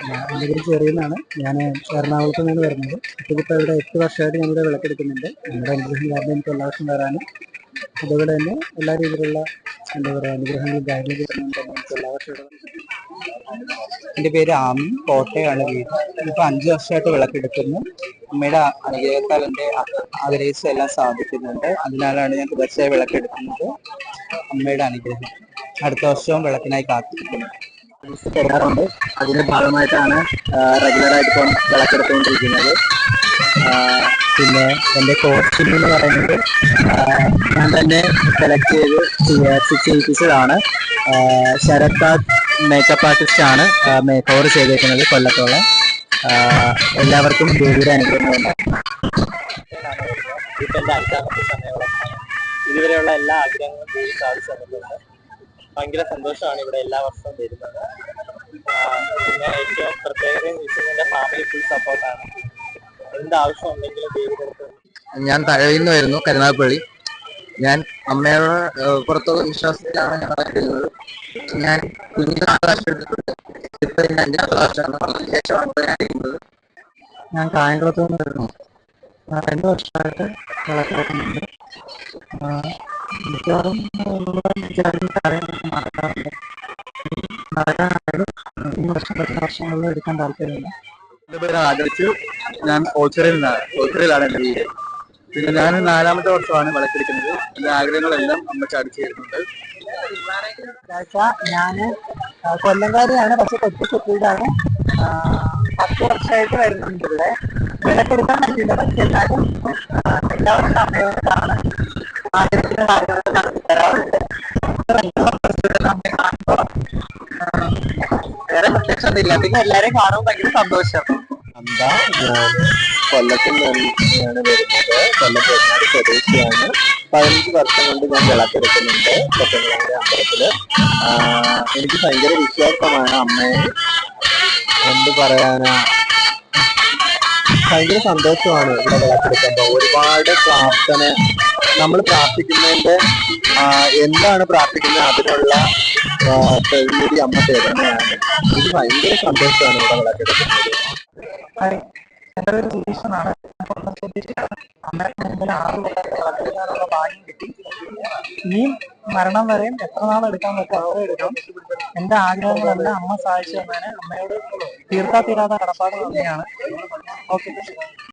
എൻ്റെ പേര് ചെറിയെന്നാണ്. ഞാൻ എറണാകുളത്ത് നിന്നാണ് വരുന്നത്. ഇപ്പോൾ ഇവിടെ 8 വർഷമായിട്ട് ഞാനിവിടെ വിളക്കെടുക്കുന്നുണ്ട്. നമ്മുടെ അനുഗ്രഹം കാരണം എനിക്ക് എല്ലാ വർഷവും വരാനും അതുപോലെ തന്നെ എല്ലാ രീതിയിലുള്ള എന്താ പറയുക അനുഗ്രഹങ്ങളും കാര്യങ്ങളും കിട്ടുന്നുണ്ട് എനിക്ക് എല്ലാ വർഷവും. എൻ്റെ പേര് ആമി, കോട്ടയാണ് വീട്. ഇപ്പൊ 5 വർഷമായിട്ട് വിളക്കെടുക്കുന്നു. അമ്മയുടെ അനുഗ്രഹത്താൽ എൻ്റെ ആഗ്രഹിച്ച എല്ലാം സാധിക്കുന്നുണ്ട്. അതിനാലാണ് ഞാൻ തുടർച്ചയായി വിളക്കെടുക്കുന്നത്. അമ്മയുടെ അനുഗ്രഹം. അടുത്ത വർഷവും വിളക്കിനായി കാത്തിരിക്കുന്നു. തരാറുണ്ട്. അതിന്റെ ഭാഗമായിട്ടാണ് റെഗുലറായിട്ട് ഇപ്പം വിളക്കെടുത്തുകൊണ്ടിരിക്കുന്നത്. പിന്നെ എൻ്റെ കോസ്റ്റ്യൂം എന്ന് പറയുന്നത് ഞാൻ തന്നെ സെലക്ട് ചെയ്ത് ചെയ്യിപ്പിച്ചതാണ്. ശരത് മേക്കപ്പ് ആർട്ടിസ്റ്റ് ആണ് മേക്ക് ഓവർ ചെയ്തേക്കുന്നത് കൊല്ലത്തുള്ള. എല്ലാവർക്കും ദേവിയുടെ അനുഗ്രഹങ്ങളുണ്ട്. ഇപ്പൊ എൻ്റെ 5ാമത്തെ സമയവിളക്കാണ്. ഇതുവരെയുള്ള എല്ലാ ആഗ്രഹങ്ങളും ദേവി സാധിച്ചു തന്നിട്ടുണ്ട്. ഭയങ്കര സന്തോഷമാണ് ഇവിടെ എല്ലാ വർഷവും വരുന്നത്. പിന്നെ ഏറ്റവും പ്രത്യേകത എന്ന് വെച്ചാൽ എൻ്റെ ഫാമിലി ഫുൾ സപ്പോർട്ടാണ്. എന്താവശ്യം ഉണ്ടെങ്കിലും ദേവിയുടെ അടുത്ത്. ഞാൻ തഴവിൽ നിന്ന് വരുന്നു, കരുനാഗപ്പള്ളി. ഞാൻ അമ്മയുടെ പുറത്തുള്ള വിശ്വാസത്തിലാണ് ഞാൻ പറയുന്നത്. ഞാൻ കുഞ്ഞിന് ആകാശമെടുത്തിട്ടുണ്ട്. ഇപ്പൊ എൻ്റെ 5ാമത്തെ വർഷമാണ്. ശേഷമാണ് ഞാൻ ചെയ്യുന്നത്. ഞാൻ കായംകുളത്ത് നിന്ന് വരുന്നു. 2 വർഷമായിട്ട് വിളക്കെടുക്കുന്നുണ്ട്. മിക്കവാറും നടക്കാറുണ്ട്. നടക്കാനായാലും ഈ വർഷം വരുന്ന വർഷങ്ങളിൽ എടുക്കാൻ താല്പര്യമില്ല. എൻ്റെ പേര് ആദർശ്. ഞാൻ ഓച്ചിറയിലാണ് എൻ്റെ വീട്. പിന്നെ ഞാൻ 4ാമത്തെ വർഷമാണ് വിളക്കെടുക്കുന്നത്. എൻ്റെ ആഗ്രഹങ്ങളെല്ലാം അമ്മ സാധിച്ചു തരുന്നുണ്ട്. ഞാന് കൊല്ലംകാരിയാണ്, പക്ഷെ കൊച്ചു കുട്ടിയിലാണ്. 10 വർഷമായിട്ട് വരുന്നുണ്ട് ഇവിടെ. വിളക്കെടുക്കാൻ പറ്റില്ല, പക്ഷെ എല്ലാവരും എല്ലാവരും സമയത്താണ് ആഗ്രഹത്തിന്റെ കാര്യങ്ങൾ നടത്തി തരാറുണ്ട്. വേറെ പ്രത്യക്ഷതയില്ല. പിന്നെ എല്ലാരെയും കാണുമ്പോൾ ഭയങ്കര സന്തോഷം. എന്താ കൊല്ലത്തിൽ നിന്നാണ് വരുന്നത്. കൊല്ലം വെങ്ങാട് സ്വദേശിയാണ്. 15 വർഷം കൊണ്ട് ഞാൻ വിളക്കെടുക്കുന്നുണ്ട് കൊച്ചങ്ങളുടെ അമ്പലത്തില്. എനിക്ക് ഭയങ്കര വിശ്വാസമാണ് അമ്മയെ. എന്ത് പറയാനാ, ഭയങ്കര സന്തോഷമാണ് ഇവിടെ വിളക്കെടുക്കുമ്പോൾ. ഒരുപാട് പ്രാർത്ഥന നമ്മൾ പ്രാർത്ഥിക്കുന്നതിന്റെ എന്താണ് പ്രാർത്ഥിക്കുന്നത് അതിനുള്ള പ്രതിനിധി അമ്മ തരുന്നതാണ്. ഇത് ഭയങ്കര സന്തോഷമാണ് ഇവിടെ വിളക്കെടുക്കുന്നത്. എൻ്റെ പേര് സുധീഷനാണ്. അമ്മയുടെ മുമ്പിൽ 6 വിളക്കെടുക്കാനുള്ള ഭാഗ്യം കിട്ടി. ഇനിയും മരണം വരെയും എത്ര നാൾ എടുക്കാൻ പറ്റും അത്ര എടുക്കാം. എൻ്റെ ആഗ്രഹങ്ങളെല്ലാം അമ്മ സഹായിച്ചു തന്നതിന് അമ്മയോട് തീർത്താ തീരാത്ത കടപ്പാട് തന്നെയാണ്. ഓക്കെ.